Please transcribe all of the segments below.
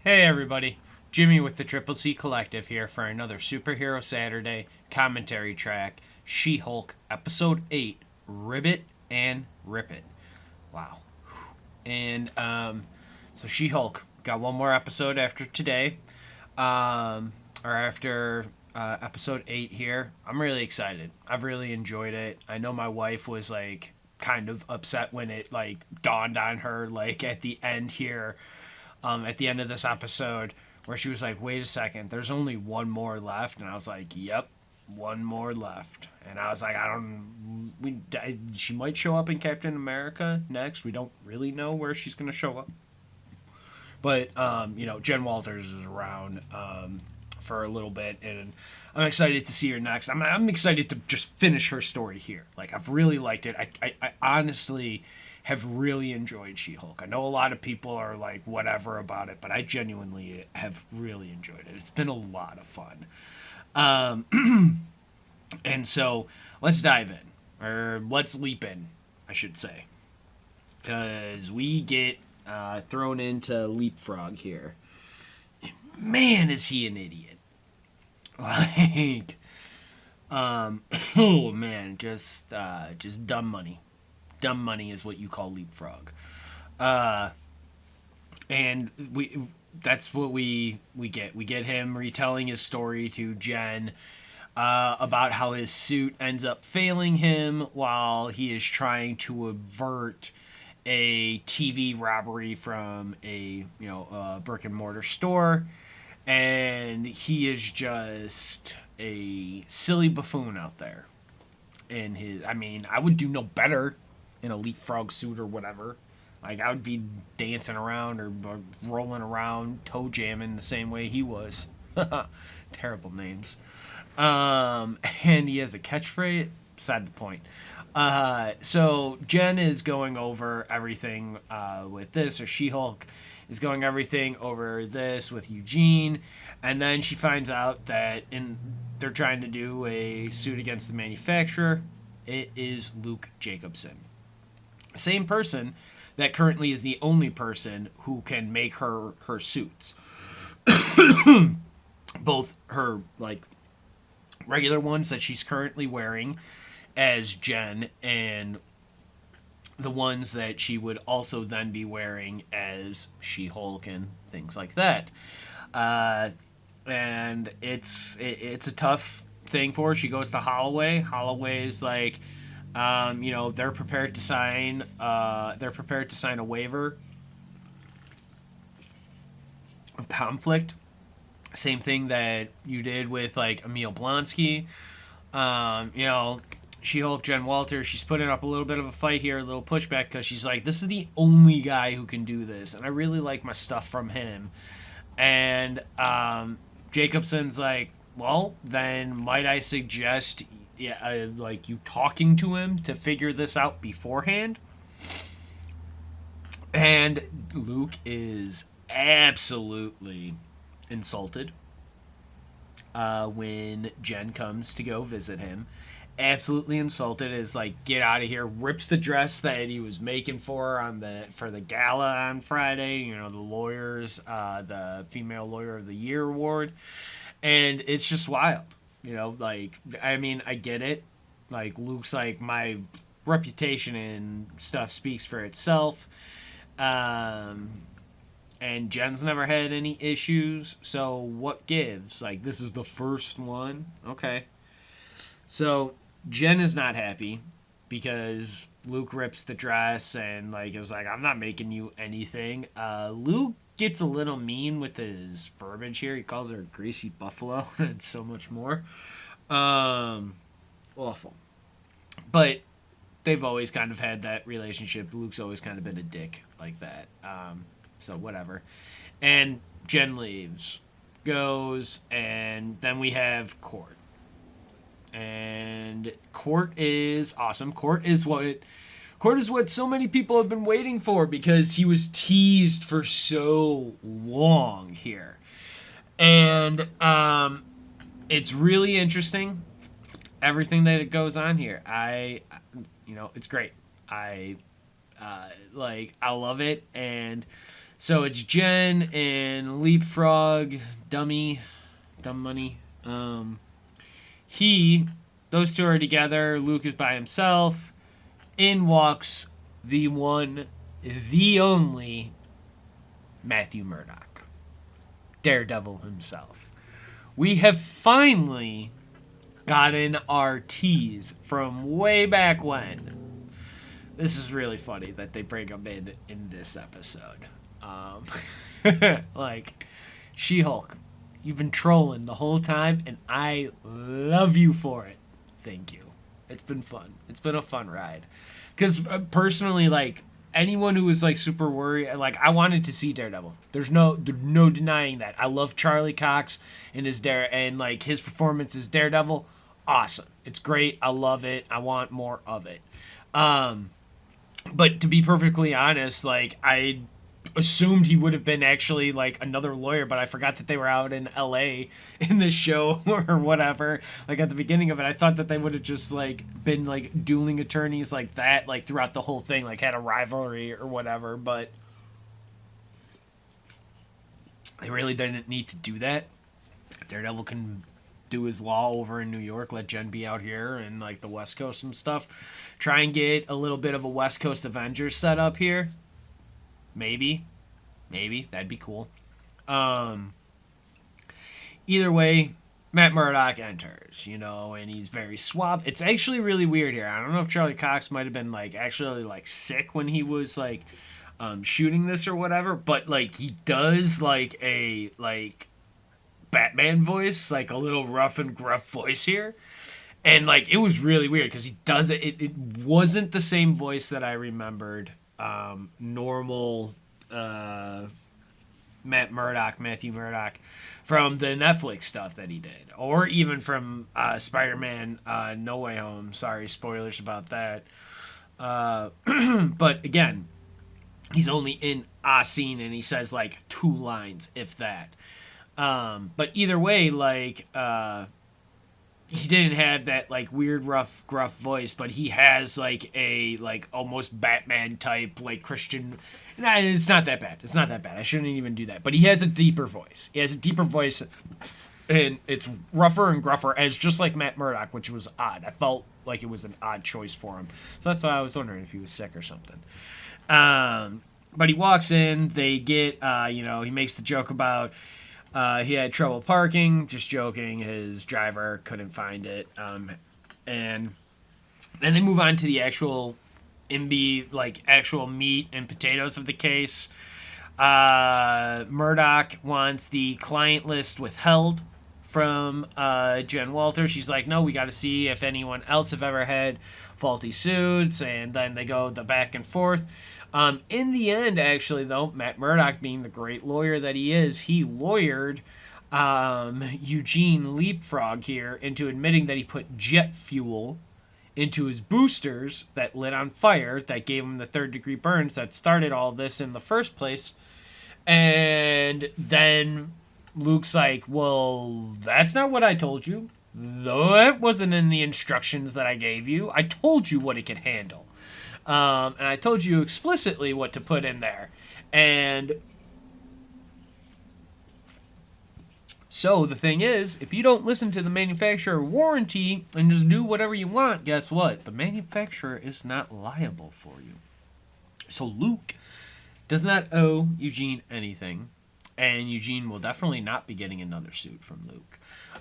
Hey everybody, Jimmy with the Triple C Collective here for another Superhero Saturday commentary track, She-Hulk Episode 8, Ribbit and Rip It. Wow. And so She-Hulk got one more episode after today, or after Episode 8 here. I'm really excited. I've really enjoyed it. I know my wife was like kind of upset when it like dawned on her like at the end here, at the end of this episode, where she was like, "Wait a second, there's only one more left," and I was like, "Yep, one more left." And I was like, "I don't. She might show up in Captain America next. We don't really know where she's gonna show up, but Jen Walters is around for a little bit, and I'm excited to see her next. I'm excited to just finish her story here. Like I've really liked it. I honestly have really enjoyed She-Hulk. I know a lot of people are like whatever about it, but I genuinely have really enjoyed it. It's been a lot of fun. And so let's dive in, or let's leap in, I should say, because we get thrown into Leapfrog here. Man, is he an idiot! Like, oh man, just dumb money. Dumb money is what you call Leapfrog. Uh, and that's what we get. We get him retelling his story to Jen, about how his suit ends up failing him while he is trying to avert a TV robbery from a brick and mortar store, and he is just a silly buffoon out there. In his, I mean, I would do no better in a leapfrog suit or whatever. Like I would be dancing around or rolling around, toe jamming the same way he was. Terrible names. And he has a catchphrase. Beside the point. So Jen is going over everything with this, or She-Hulk is going everything over this with Eugene, and then she finds out that they're trying to do a suit against the manufacturer. It is Luke Jacobson, same person that currently is the only person who can make her suits. Both her like regular ones that she's currently wearing as Jen, and the ones that she would also then be wearing as She-Hulk and things like that. Uh, and it's a tough thing for her. She goes to Holloway. Holloway's like, they're prepared to sign. They're prepared to sign a waiver of conflict. Same thing that you did with like Emil Blonsky. She-Hulk, Jen Walter, she's putting up a little bit of a fight here, a little pushback, because she's like, this is the only guy who can do this, and I really like my stuff from him. And Jacobson's like, well, then might I suggest, like you talking to him to figure this out beforehand? And Luke is absolutely insulted when Jen comes to go visit him. Absolutely insulted, is like, get out of here, rips the dress that he was making for her for the gala on Friday, the lawyers, the female lawyer of the year award. And it's just wild. Like, I mean, I get it. Like, Luke's like, my reputation and stuff speaks for itself. And Jen's never had any issues, so what gives? Like, this is the first one? Okay. So Jen is not happy because Luke rips the dress and like is like, I'm not making you anything. Luke gets a little mean with his verbiage here. He calls her a greasy buffalo and so much more. Awful. But they've always kind of had that relationship. Luke's always kind of been a dick like that. So whatever. And Jen leaves, goes, and then we have Court. And Court is awesome. Court is what so many people have been waiting for, because he was teased for so long here. And it's really interesting, everything that goes on here. It's great. I love it, and So it's Jen and Leapfrog, Dummy, Dumb Money. He, those two are together. Luke is by himself. In walks the one, the only Matthew Murdock, Daredevil himself. We have finally gotten our tease from way back when. This is really funny that they bring him in this episode. Like, She-Hulk, you've been trolling the whole time, and I love you for it. Thank you. It's been fun. It's been a fun ride. Because personally, like, anyone who was like super worried, like, I wanted to see Daredevil. There's no denying that. I love Charlie Cox and like his performance as Daredevil. Awesome. It's great. I love it. I want more of it. But to be perfectly honest, like, I assumed he would have been actually like another lawyer, but I forgot that they were out in LA in this show or whatever. Like at the beginning of it, I thought that they would have just like been like dueling attorneys like that, like throughout the whole thing, like had a rivalry or whatever, but they really didn't need to do that. Daredevil can do his law over in New York, let Jen be out here and like the West Coast and stuff. Try and get a little bit of a West Coast Avengers set up here. Maybe that'd be cool. Either way, Matt Murdock enters, and he's very suave. It's actually really weird here. I don't know if Charlie Cox might have been like actually like sick when he was like shooting this or whatever, but like he does like a like Batman voice, like a little rough and gruff voice here. And like it was really weird because he does it. It wasn't the same voice that I remembered. Normal Matthew Murdock from the Netflix stuff that he did, or even from Spider-Man No Way Home. Sorry, spoilers about that. But again, he's only in a scene and he says like 2 lines, if that. But either way, like he didn't have that like weird rough gruff voice, but he has like a like almost Batman type like Christian. Nah, it's not that bad. It's not that bad. I shouldn't even do that. But he has a deeper voice. And it's rougher and gruffer, as just like Matt Murdock, which was odd. I felt like it was an odd choice for him. So that's why I was wondering if he was sick or something. But he walks in. They get he makes the joke about. He had trouble parking, just joking. His driver couldn't find it. And then they move on to the actual actual meat and potatoes of the case. Murdoch wants the client list withheld from Jen Walter. She's like, no, we got to see if anyone else have ever had faulty suits. And then they go the back and forth. In the end, actually, though, Matt Murdock, being the great lawyer that he is, he lawyered Eugene Leapfrog here into admitting that he put jet fuel into his boosters that lit on fire, that gave him the 3rd-degree burns that started all this in the first place. And then Luke's like, well, that's not what I told you. That wasn't in the instructions that I gave you. I told you what it could handle. And I told you explicitly what to put in there. And so the thing is, if you don't listen to the manufacturer warranty and just do whatever you want, guess what? The manufacturer is not liable for you. So Luke does not owe Eugene anything. And Eugene will definitely not be getting another suit from Luke.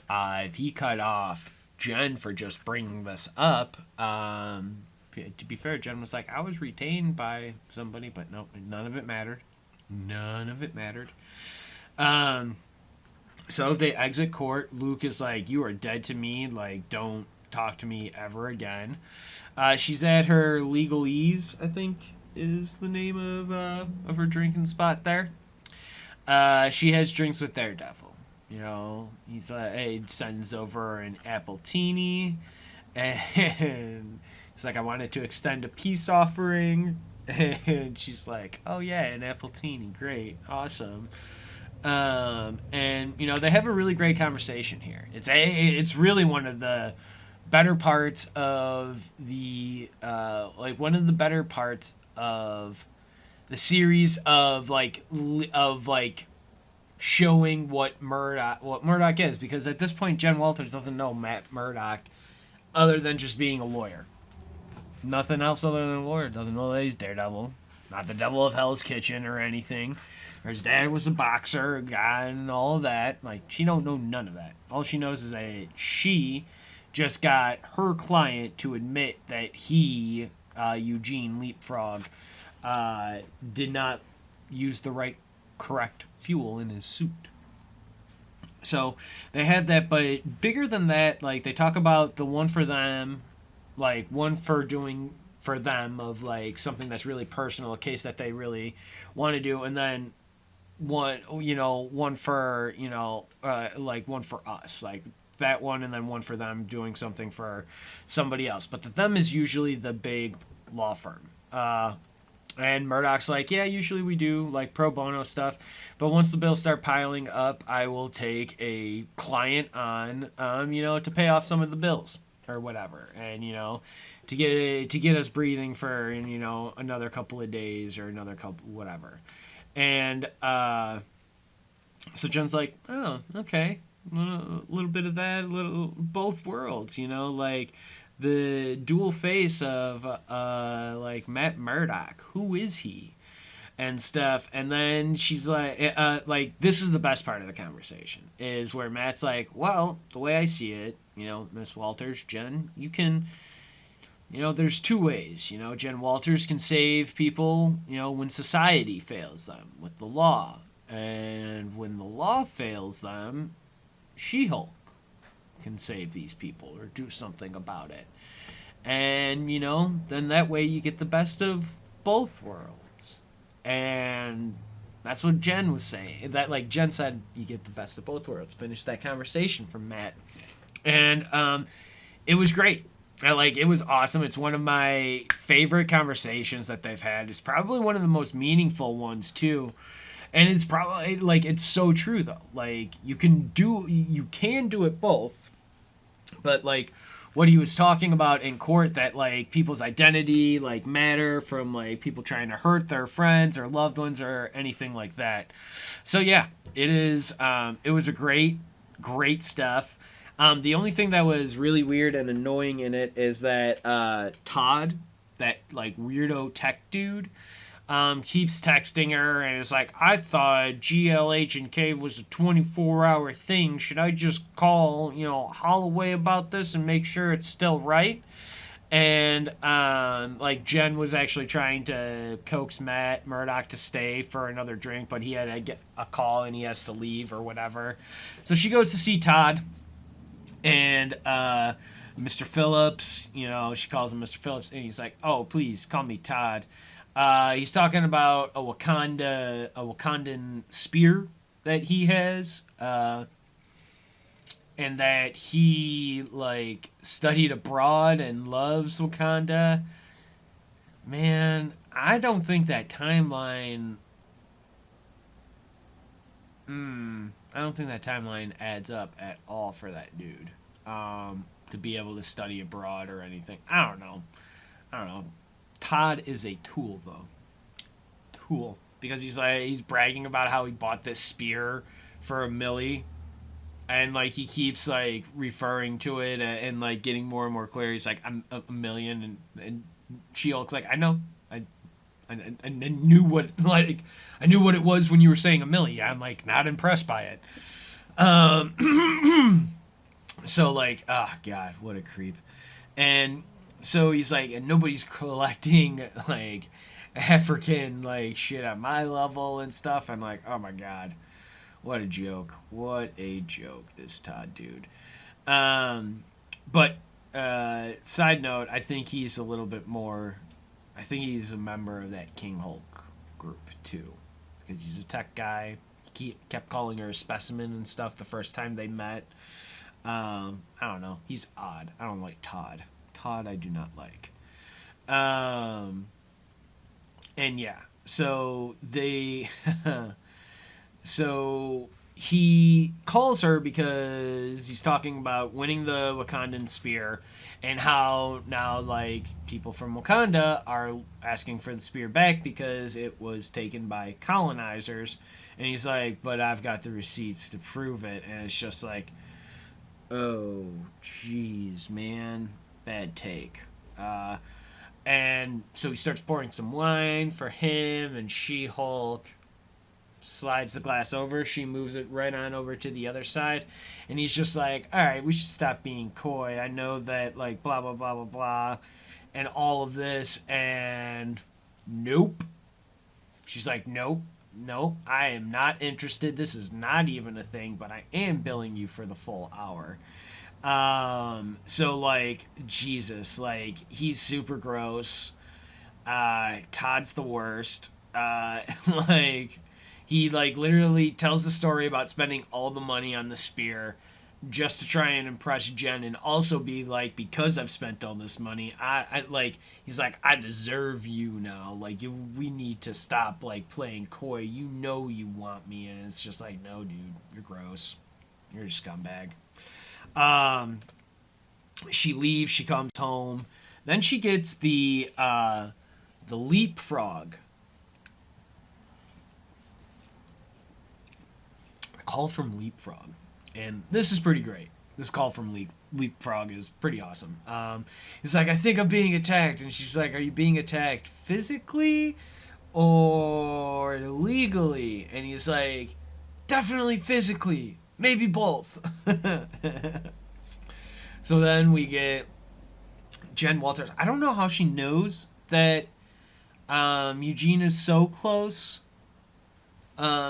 If he cut off Jen for just bringing this up, to be fair, Jen was like, I was retained by somebody, but no, none of it mattered. None of it mattered. So they exit court. Luke is like, you are dead to me. Like, don't talk to me ever again. She's at her legalese, I think is the name of her drinking spot there. She has drinks with Daredevil. He sends over an appletini, and he's like, I wanted to extend a peace offering. And she's like, oh yeah, an appletini, great, awesome. And they have a really great conversation here. It's really one of the better parts of the the series of like showing what Murdoch is, because at this point Jen Walters doesn't know Matt Murdock other than just being a lawyer. Nothing else other than a lawyer. Doesn't know that he's Daredevil, not the devil of Hell's Kitchen or anything. Or his dad was a boxer, a guy, and all of that. Like, she don't know none of that. All she knows is that she just got her client to admit that he, Eugene Leapfrog, did not use the correct fuel in his suit. So they have that, but bigger than that, like they talk about the one for them, like one for doing for them of like something that's really personal, a case that they really want to do, and then one for like one for us, like that one, and then one for them doing something for somebody else. But the them is usually the big law firm. And Murdoch's like, yeah, usually we do like pro bono stuff, but once the bills start piling up, I will take a client on, to pay off some of the bills or whatever, and to get us breathing for another couple of days or another couple whatever, and so Jen's like, oh, okay, a little bit of that, a little both worlds, like the dual face of like Matt Murdock. Who is he? And stuff. And then she's like this is the best part of the conversation, is where Matt's like, well, the way I see it, Miss Walters, Jen, you can, there's two ways. Jen Walters can save people, when society fails them with the law. And when the law fails them, She-Hulk can save these people or do something about it. And, then that way you get the best of both worlds. And that's what Jen was saying. That, like, Jen said, you get the best of both worlds. Finished that conversation from Matt. And it was great. It was awesome. It's one of my favorite conversations that they've had. It's probably one of the most meaningful ones, too. And it's probably, it's so true, though. You can do it both. But, what he was talking about in court, that, people's identity, matter from, people trying to hurt their friends or loved ones or anything like that. So, yeah, it was a great, great stuff. The only thing that was really weird and annoying in it is that Todd, that, weirdo tech dude, keeps texting her and is like, I thought GLH and K was a 24-hour thing. Should I just call, Holloway about this and make sure it's still right? And, Jen was actually trying to coax Matt Murdock to stay for another drink, but he had to get a call and he has to leave or whatever. So she goes to see Todd, and, Mr. Phillips, she calls him Mr. Phillips, and he's like, oh, please call me Todd. He's talking about a Wakandan spear that he has, and that he studied abroad and loves Wakanda. Man, I don't think that timeline. I don't think that timeline adds up at all for that dude. To be able to study abroad or anything. I don't know. Todd is a tool, though. Because he's bragging about how he bought this spear for $1 million, and he keeps referring to it and getting more and more clear. He's like, I'm $1 million, and She-Hulk's like, I know, I knew what I knew what it was when you were saying $1 million. I'm not impressed by it. So oh god, what a creep. And so he's like, and nobody's collecting African shit at my level and stuff. I'm like, oh my god, what a joke, this Todd dude. But side note, I think he's a little bit more. I think he's a member of that King Hulk group too, because he's a tech guy. He kept calling her a specimen and stuff the first time they met. I don't know. He's odd. I don't like Todd. I do not like. And yeah, so they, so he calls her because he's talking about winning the Wakandan spear, and how now like people from Wakanda are asking for the spear back because it was taken by colonizers, and he's like, but I've got the receipts to prove it, and it's just like, oh jeez, man, bad take. uh and so he starts pouring some wine for him, and She-Hulk slides the glass over. She moves it right on over to the other side. And he's just like, all right, we should stop being coy. I know that, like, blah, blah, blah, blah, blah, and all of this. And nope. She's like, nope, nope, I am not interested. This is not even a thing, but I am billing you for the full hour. So, like, Jesus, like, he's super gross. Todd's the worst. Like, he like literally tells the story about spending all the money on the spear just to try and impress Jen, and also be like, because I've spent all this money, I like, he's like, I deserve you now. Like, we need to stop like playing coy. You know you want me, and it's just like, no, dude, you're gross. You're a scumbag. Um, she leaves. She comes home. Then she gets the leapfrog. A call from Leapfrog. And this is pretty great. This call from Leapfrog is pretty awesome. He's like, I think I'm being attacked. And she's like, are you being attacked physically or legally? And he's like, definitely physically. Maybe both. So then we get Jen Walters. I don't know how she knows that Eugene is so close,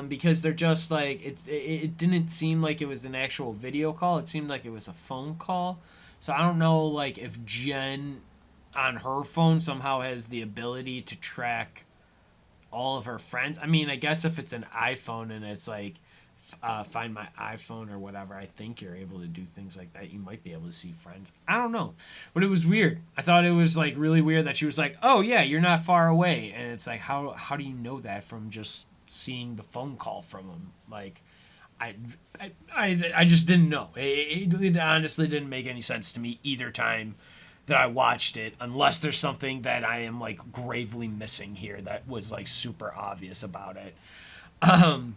because they're just like, it didn't seem like it was an actual video call. It seemed like it was a phone call. So I don't know, like, if Jen on her phone somehow has the ability to track all of her friends. I mean, I guess if it's an iPhone and it's like, find my iPhone or whatever, I think you're able to do things like that. You might be able to see friends. I don't know, but it was weird. I thought it was like really weird that she was like, "Oh yeah, you're not far away," and it's like, how do you know that from just seeing the phone call from him? Like, I just didn't know. It honestly didn't make any sense to me either time that I watched it, unless there's something that I am like gravely missing here that was like super obvious about it. Um,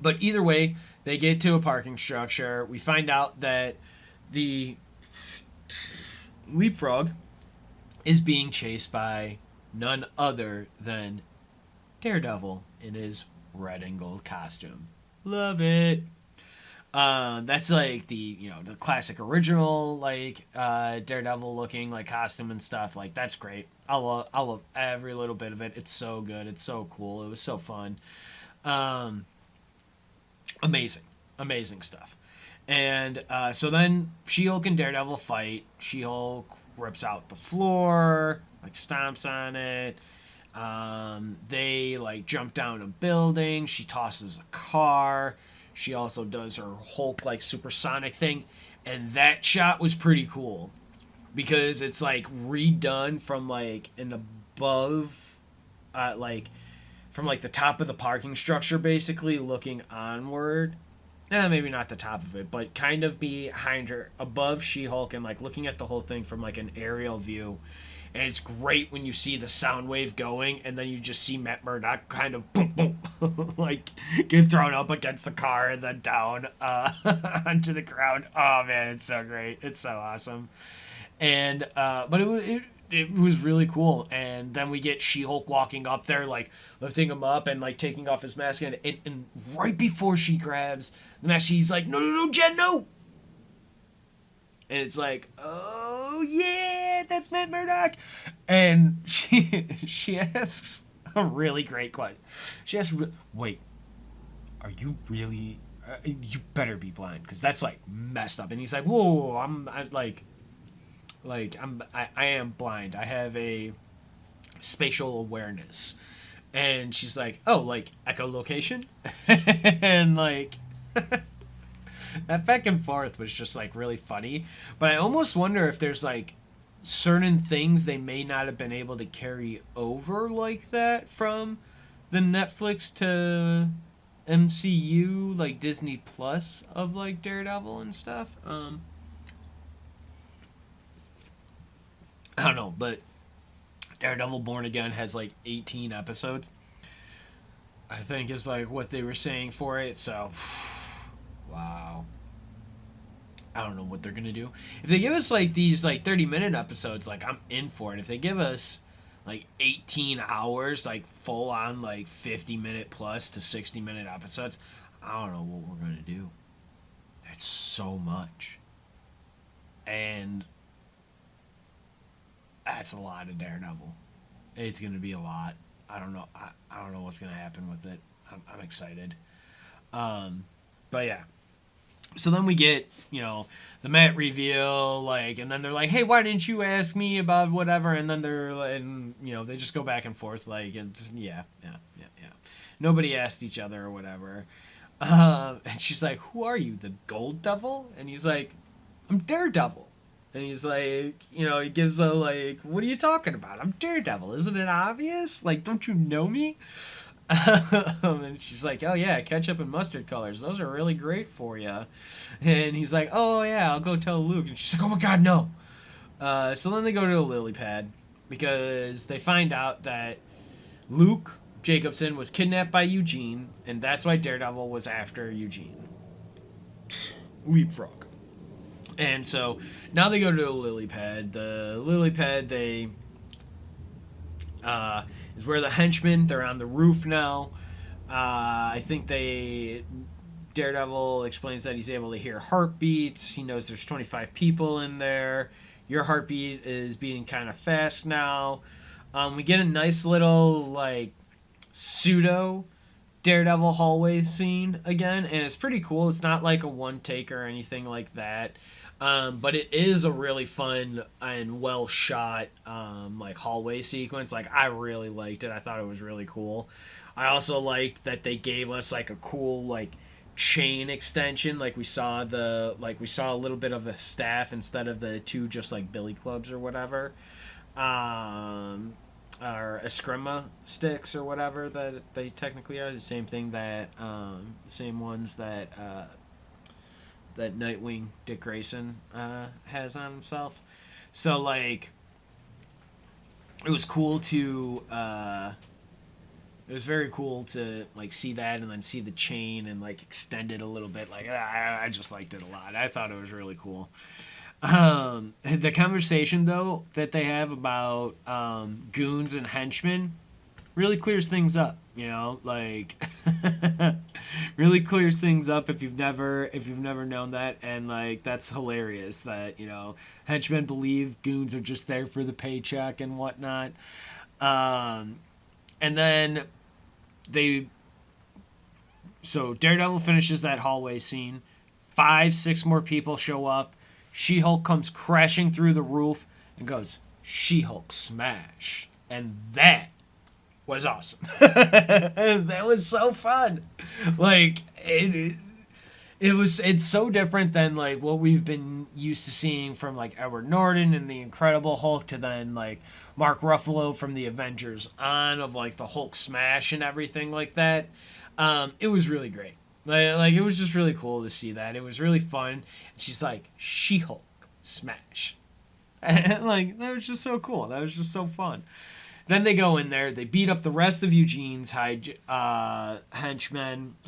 but either way, they get to a parking structure. We find out that the leapfrog is being chased by none other than Daredevil in his red and gold costume. Love it. That's like the classic original like Daredevil looking like costume and stuff. Like, that's great. I love every little bit of it. It's so good. It's so cool. It was so fun. Um, Amazing, amazing stuff. And so then She-Hulk and Daredevil fight. She-Hulk rips out the floor, like stomps on it. They like jump down a building. She tosses a car. She also does her Hulk like supersonic thing, and that shot was pretty cool because it's like redone from like an above, like from like the top of the parking structure, basically looking onward. Maybe not the top of it, but kind of behind her, above She-Hulk, and like looking at the whole thing from like an aerial view. And it's great when you see the sound wave going, and then you just see Matt Murdock kind of boom, boom, like get thrown up against the car and then down onto the ground. Oh man, it's so great! It's so awesome. And but it was really cool. And then we get She-Hulk walking up there, like lifting him up and like taking off his mask, and right before she grabs the mask, she's like, no, no, no, Jen, no. And it's like, oh yeah, that's Matt Murdock. And she asks a really great question. She asks, wait, are you really? You better be blind, because that's like messed up. And he's like, whoa, I I am blind. I have a spatial awareness. And she's like, oh, like echolocation? And like that back and forth was just like really funny. But I almost wonder if there's like certain things they may not have been able to carry over like that from the Netflix to MCU, like Disney Plus, of like Daredevil and stuff. I don't know, but Daredevil Born Again has like 18 episodes. I think is like what they were saying for it. So, wow. I don't know what they're gonna do. If they give us like these like 30-minute episodes, like I'm in for it. If they give us like 18 hours, like full on like 50-minute plus to 60-minute episodes, I don't know what we're gonna do. That's so much, and that's a lot of Daredevil. It's gonna be a lot. I don't know. I don't know what's gonna happen with it. I'm excited. Um, but yeah, so then we get the Matt reveal, like, and then they're like, hey, why didn't you ask me about whatever? And then they're like, and they just go back and forth, like, and just, yeah, nobody asked each other or whatever. And she's like, who are you, the Gold Devil? And he's like, I'm Daredevil. And he's like, he gives a like, what are you talking about? I'm Daredevil, isn't it obvious? Like, don't you know me? And she's like, oh yeah, ketchup and mustard colors, those are really great for you. And he's like, oh yeah, I'll go tell Luke. And she's like, oh my god, no. So then they go to a lily pad because they find out that Luke Jacobson was kidnapped by Eugene, and that's why Daredevil was after Eugene. Leapfrog. And so now they go to a lily pad. The lily pad, they is where the henchmen, they're on the roof now. I think Daredevil explains that he's able to hear heartbeats. He knows there's 25 people in there. Your heartbeat is beating kind of fast now. We get a nice little like pseudo Daredevil hallway scene again, and it's pretty cool. It's not like a one take or anything like that. But it is a really fun and well shot like hallway sequence. Like, I really liked it. I thought it was really cool. I also liked that they gave us like a cool like chain extension. Like we saw a little bit of a staff instead of the two just like billy clubs or whatever. Or Eskrima sticks or whatever that they technically are. The same thing that the same ones that that Nightwing Dick Grayson has on himself. So like, it was cool to it was very cool to like see that and then see the chain and like extend it a little bit. Like, I just liked it a lot. I thought it was really cool. The conversation though that they have about goons and henchmen really clears things up, like really clears things up if you've never known that. And like, that's hilarious that henchmen believe goons are just there for the paycheck and whatnot. And then so Daredevil finishes that hallway scene. 5-6 more people show up. She-Hulk comes crashing through the roof and goes, She-Hulk smash. And that was awesome. That was so fun. Like, it's so different than like what we've been used to seeing from like Edward Norton and the Incredible Hulk to then like Mark Ruffalo from the Avengers on, of like the Hulk smash and everything like that. It was really great. Like, it was just really cool to see that. It was really fun. And she's like, She-Hulk smash. And like, that was just so cool. That was just so fun. Then they go in there. They beat up the rest of Eugene's henchmen,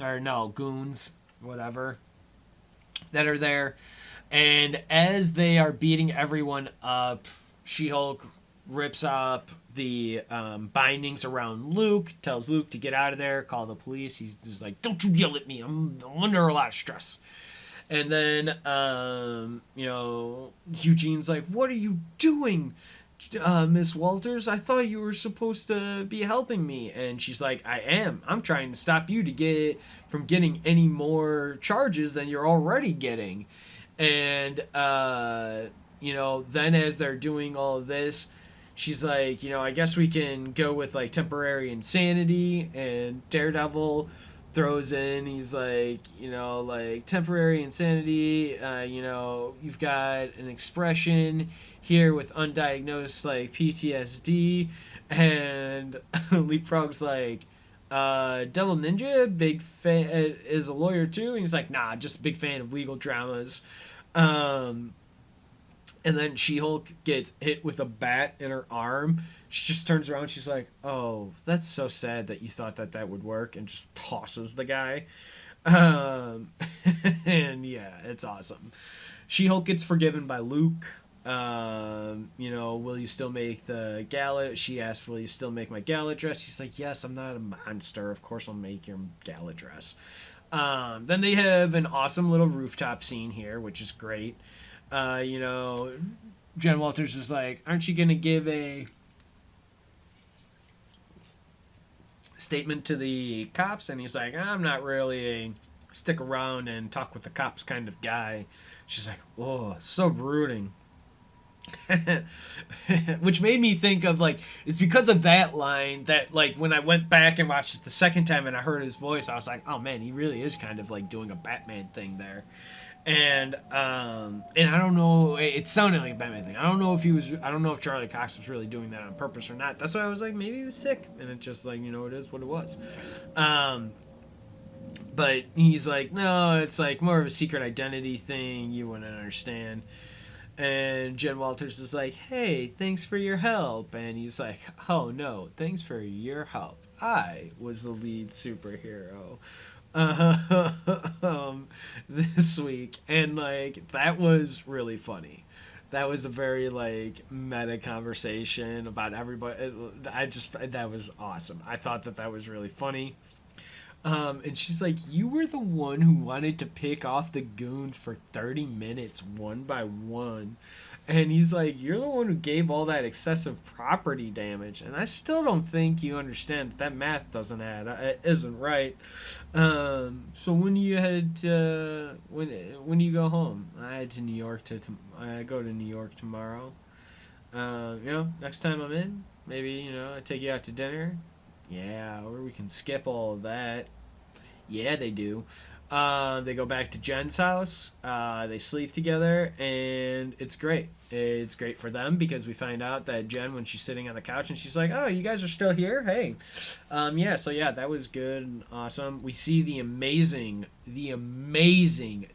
or no, goons, whatever, that are there. And as they are beating everyone up, She-Hulk rips up the bindings around Luke, tells Luke to get out of there, call the police. He's just like, don't you yell at me. I'm under a lot of stress. And then, Eugene's like, what are you doing, Miss Walters? I thought you were supposed to be helping me. And she's like, I am. I'm trying to stop you from getting any more charges than you're already getting. And, then as they're doing all of this, she's like, I guess we can go with like temporary insanity. And Daredevil throws in, he's like, like temporary insanity, you've got an expression here with undiagnosed like PTSD. And Leapfrog's like, Devil Ninja, big fan, is a lawyer too. And he's like, nah, just a big fan of legal dramas. And then She-Hulk gets hit with a bat in her arm. She just turns around. She's like, "Oh, that's so sad that you thought that that would work," and just tosses the guy. Um, and yeah, it's awesome. She-Hulk gets forgiven by Luke. Will you still make the gala? She asks, "Will you still make my gala dress?" He's like, "Yes, I'm not a monster. Of course, I'll make your gala dress." Then they have an awesome little rooftop scene here, which is great. Uh, you know, Jen Walters is like, "Aren't you gonna give a statement to the cops?" And he's like, "I'm not really a stick around and talk with the cops kind of guy." She's like, "Oh, so brooding." Which made me think of like, it's because of that line that like when I went back and watched it the second time and I heard his voice, I was like, "Oh man, he really is kind of like doing a Batman thing there." And I don't know, it sounded like a Batman thing. I don't know if Charlie Cox was really doing that on purpose or not. That's why I was like, maybe he was sick, and it's just like, it is what it was. um but he's like, "No, it's like more of a secret identity thing, you wouldn't understand." And Jen Walters is like, "Hey, thanks for your help." And he's like, "Oh no, thanks for your help. I was the lead superhero this week." And like, that was really funny. That was a very like meta conversation about everybody. That was awesome. I thought that that was really funny. And she's like, "You were the one who wanted to pick off the goons for 30 minutes one by one." And he's like, "You're the one who gave all that excessive property damage." And I still don't think you understand that math doesn't add. It isn't right. So when do you head to, when do you go home? I head to New York I go to New York tomorrow. Next time I'm in, maybe, I take you out to dinner. Yeah, or we can skip all of that. Yeah, they do. They go back to Jen's house. They sleep together, and it's great. It's great for them because we find out that Jen, when she's sitting on the couch, and she's like, "Oh, you guys are still here? Hey." Yeah, so yeah, that was good and awesome. We see the amazing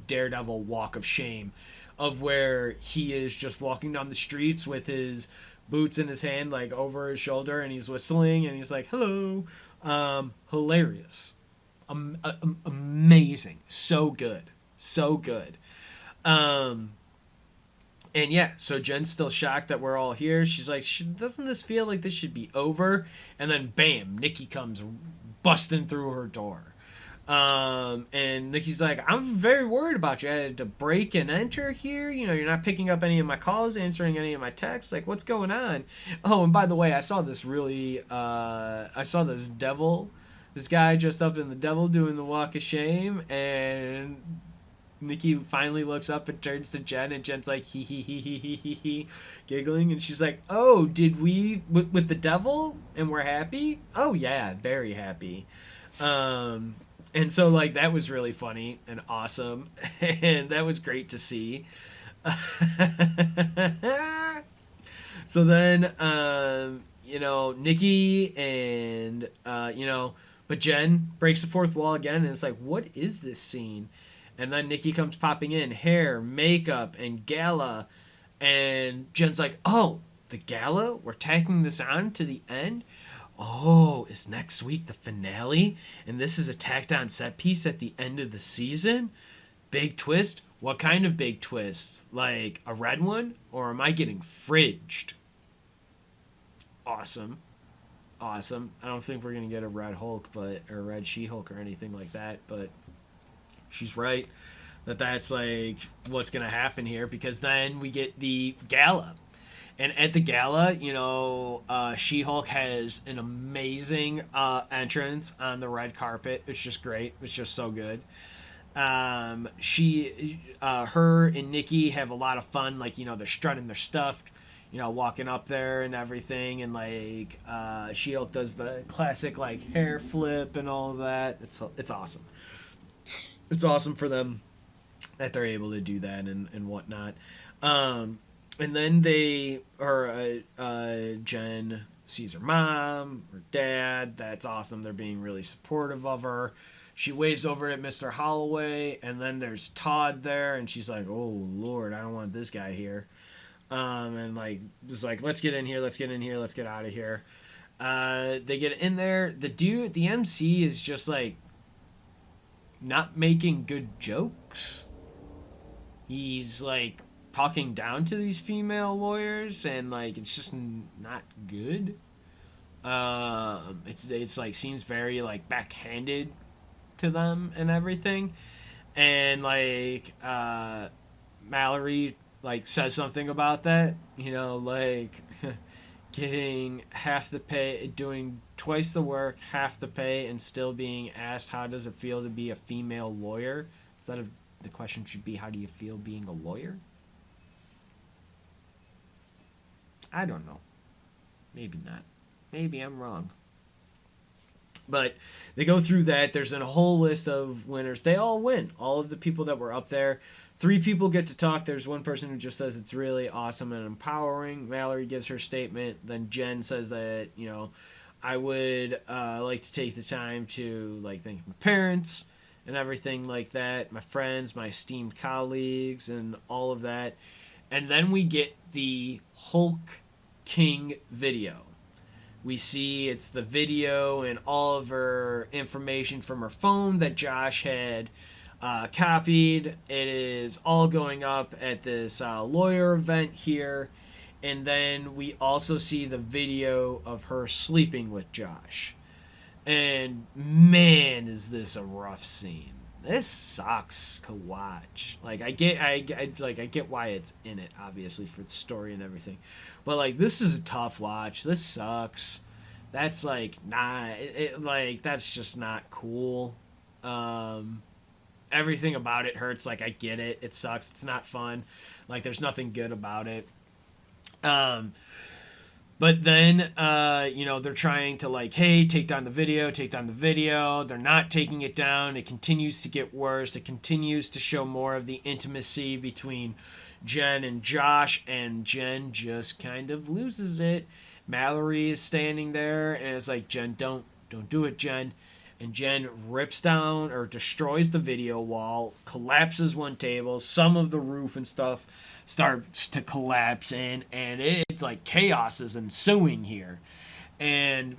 Daredevil walk of shame, of where he is just walking down the streets with his boots in his hand, like over his shoulder, and he's whistling, and he's like, "Hello." Hilarious. Amazing, so good, so good. um and yeah, so Jen's still shocked that we're all here. She's like, Doesn't this feel like this should be over?" And then bam, Nikki comes busting through her door. And Nikki's like, "I'm very worried about you. I had to break and enter here. You're not picking up any of my calls, answering any of my texts. Like, what's going on?" Oh, and by the way, I saw this guy dressed up in the devil doing the walk of shame, and Nikki finally looks up and turns to Jen, and Jen's like, "Hee hee hee hee hee hee hee," giggling, and she's like, "Oh, did we with the devil? And we're happy? Oh yeah, very happy." Um, and so like that was really funny and awesome, and that was great to see. So then, Nikki and but Jen breaks the fourth wall again, and it's like, what is this scene? And then Nikki comes popping in, hair, makeup, and gala, and Jen's like, "Oh, the gala? We're tacking this on to the end? Oh, is next week the finale? And this is a tacked on set piece at the end of the season? Big twist? What kind of big twist? Like a red one? Or am I getting fridged?" Awesome. Awesome. I don't think we're going to get a red Hulk, or a red She-Hulk or anything like that, but she's right that's like what's going to happen here, because then we get the gala. And at the gala, She-Hulk has an amazing entrance on the red carpet. It's just great. It's just so good. Her and Nikki have a lot of fun. Like, they're strutting their stuff, walking up there and everything. And like, She-Hulk does the classic like hair flip and all of that. It's awesome. It's awesome for them that they're able to do that and whatnot. And then Jen sees her mom, her dad. That's awesome. They're being really supportive of her. She waves over at Mr. Holloway, and then there's Todd there, and she's like, "Oh Lord, I don't want this guy here." And like just like let's get in here, let's get in here, let's get out of here. They get in there. The MC is just like not making good jokes. He's like talking down to these female lawyers, and like it's just not good. It's like seems very like backhanded to them and everything, and like Mallory like says something about that, like getting half the pay, doing twice the work, half the pay, and still being asked how does it feel to be a female lawyer, instead of the question should be how do you feel being a lawyer. I don't know, maybe not, maybe I'm wrong. But they go through that. There's a whole list of winners. They all win. All of the people that were up there. 3 people get to talk. There's one person who just says it's really awesome and empowering. Mallory gives her statement. Then Jen says that, I would like to take the time to like thank my parents and everything like that, my friends, my esteemed colleagues, and all of that. And then we get the Hulk King video. We see it's the video and all of her information from her phone that Josh had copied. It is all going up at this lawyer event here. And then we also see the video of her sleeping with Josh. And man, is this a rough scene. This sucks to watch. Like I get why it's in it, obviously, for the story and everything. But like this is a tough watch. This sucks. That's like that's just not cool. Everything about it hurts. Like I get it. It sucks. It's not fun. Like there's nothing good about it. But then, they're trying to like, hey, take down the video. They're not taking it down. It continues to get worse. It continues to show more of the intimacy between Jen and Josh, and Jen just kind of loses it. Mallory is standing there, and it's like, Jen, don't do it, Jen. And Jen rips down or destroys the video wall, collapses one table, some of the roof and stuff starts to collapse in, and it's like chaos is ensuing here. And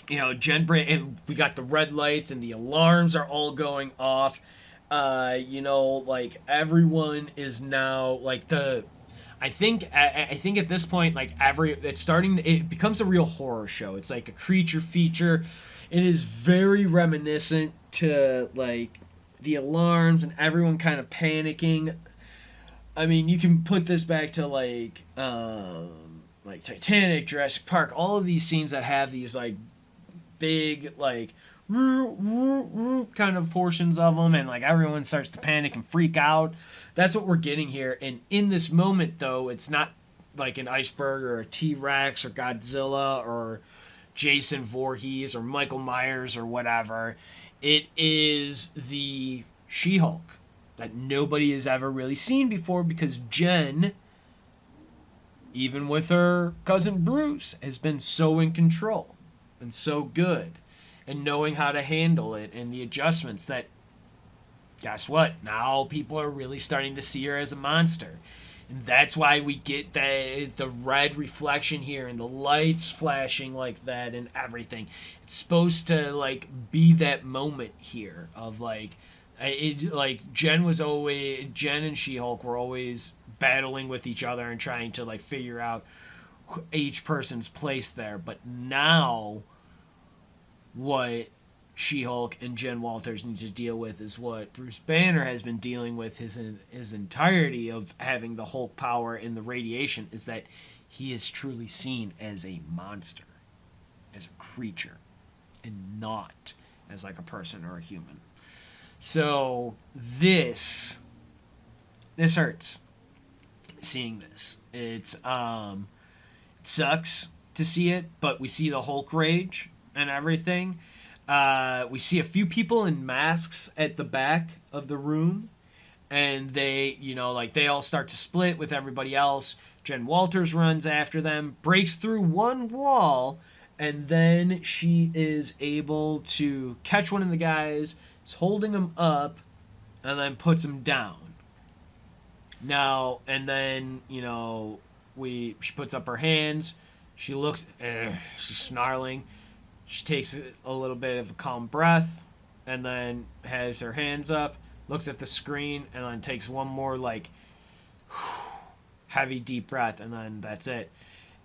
we got the red lights and the alarms are all going off. Like everyone is now like I think at this point, like it becomes a real horror show. It's like a creature feature. It is very reminiscent to like the alarms and everyone kind of panicking. I mean, you can put this back to like Titanic, Jurassic Park, all of these scenes that have these like big like kind of portions of them, and like everyone starts to panic and freak out. That's what we're getting here. And in this moment, though, it's not like an iceberg or a T-Rex or Godzilla or Jason Voorhees or Michael Myers or whatever. It is the She-Hulk that nobody has ever really seen before, because Jen, even with her cousin Bruce, has been so in control and so good and knowing how to handle it and the adjustments that, guess what? Now people are really starting to see her as a monster. And that's why we get the red reflection here and the lights flashing like that and everything. It's supposed to like be that moment here of like, Jen and She-Hulk were always battling with each other and trying to like figure out each person's place there. But now what She-Hulk and Jen Walters need to deal with is what Bruce Banner has been dealing with his entirety of having the Hulk power in the radiation, is that he is truly seen as a monster, as a creature, and not as like a person or a human. So this hurts, seeing this. It sucks to see it, but we see the Hulk rage and everything. We see a few people in masks at the back of the room, and they all start to split with everybody else. Jen Walters runs after them, breaks through one wall, and then she is able to catch one of the guys, is holding him up, and then puts him down. Now and then, she puts up her hands. She looks. She's snarling. She takes a little bit of a calm breath, and then has her hands up, looks at the screen, and then takes one more like heavy deep breath, and then that's it.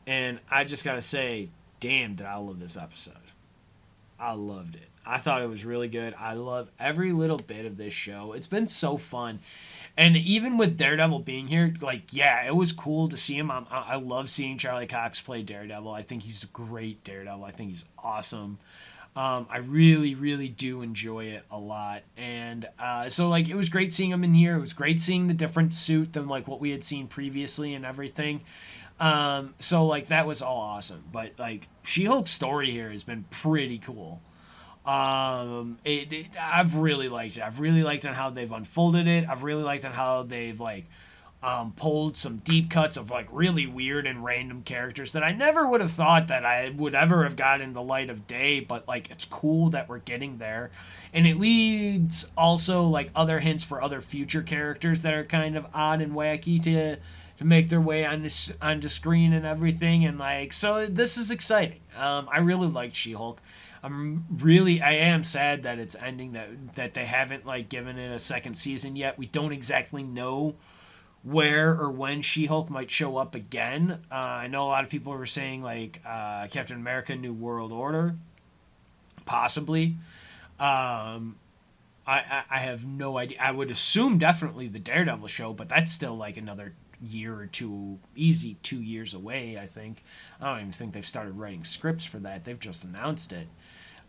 And I just gotta say, damn, did I love this episode. I loved it. I thought it was really good. I love every little bit of this show. It's been so fun. And even with Daredevil being here, like, yeah, it was cool to see him. I love seeing Charlie Cox play Daredevil. I think he's a great Daredevil. I think he's awesome. I really, really do enjoy it a lot. And so, like, it was great seeing him in here. It was great seeing the different suit than, like, what we had seen previously and everything. So, like, that was all awesome. But, like, She-Hulk's story here has been pretty cool. I've really liked it. I've really liked on how they've unfolded it. I've really liked on how they've like pulled some deep cuts of like really weird and random characters that I never would have thought that I would ever have got in the light of day. But like it's cool that we're getting there, and it leads also like other hints for other future characters that are kind of odd and wacky to make their way onto screen and everything. And like so, this is exciting. I really liked She-Hulk. I am sad that it's ending, that they haven't like given it a second season yet. We don't exactly know where or when She-Hulk might show up again. I know a lot of people were saying like Captain America: New World Order, possibly. I have no idea. I would assume definitely the Daredevil show, but that's still like another year or two, easy 2 years away. I think. I don't even think they've started writing scripts for that. They've just announced it.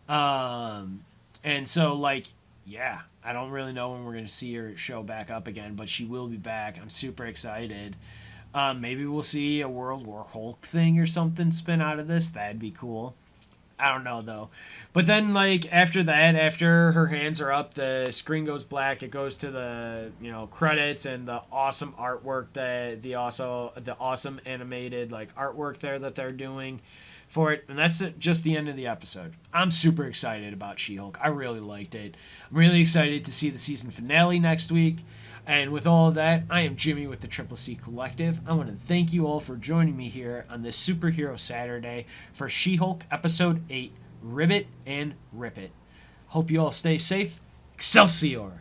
And so like, yeah, I don't really know when we're gonna see her show back up again, but she will be back. I'm super excited. Maybe we'll see a World War Hulk thing or something spin out of this. That'd be cool. I don't know though. But then like after that, after her hands are up, the screen goes black. It goes to the credits and the awesome artwork the awesome animated like artwork there that they're doing for it. And that's just the end of the episode. I'm super excited about She-Hulk. I really liked it. I'm really excited to see the season finale next week. And with all of that, I am Jimmy with the Triple C Collective. I want to thank you all for joining me here on this Superhero Saturday for She-Hulk Episode 8, Ribbit and Rip It. Hope you all stay safe. Excelsior!